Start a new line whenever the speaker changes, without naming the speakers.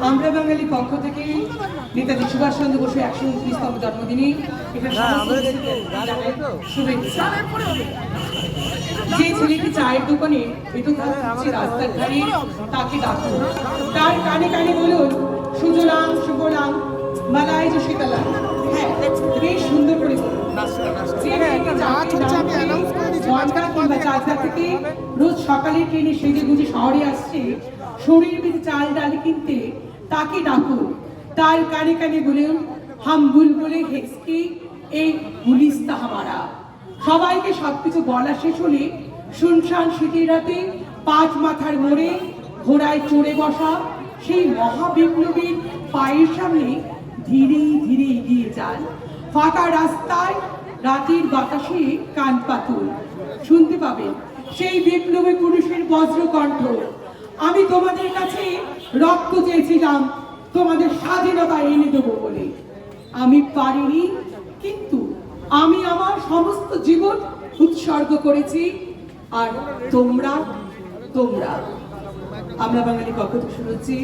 আমরা বাঙালি পক্ষ থেকে নেতাজি সুভাষচন্দ্র বসু ১২৯তম জন্মদিনে শুভেচ্ছা। যে ছেলেটি চায়ের দোকানে রাস্তার ধারে তাকে ডাকুন, তার কানে কানে বলুন সুজলাং সুফলাং মালায় যে শীতলাং। হ্যাঁ, বেশ সুন্দর করে বলুন। থেকে রোজ সকালে ট্রেনে সেজে গুজে শহরে আসছে শরীর বেঁধে চাল ডাল কিনতে, তাকে ডাকুন, তার কানে কানে বলুন হাম বুলবুলে হেসকে এই গুলিস্তা হামারা। সবাইকে সবকিছু বলা শেষ হলে শুনশান শীতের রাতে পাঁচ মাথার মোড়ে ঘোড়ায় চড়ে বসা সেই মহাবিপ্লবীর পায়ের সামনে ধীরে ধীরে এগিয়ে যান। ফাঁকা রাস্তায় রাতের বাতাসে কান পাতুন, শুনতে পাবেন সেই বিপ্লবী পুরুষের বজ্রকণ্ঠ। আমি তোমাদের কাছে রক্ত চেয়েছিলাম তোমাদের স্বাধীনতা এনে দেবো বলে, আমি পারিনি, কিন্তু আমি আমার সমস্ত জীবন উৎসর্গ করেছি। আর তোমরা আমরা বাঙালি পক্ষ থেকে শুরু হচ্ছে।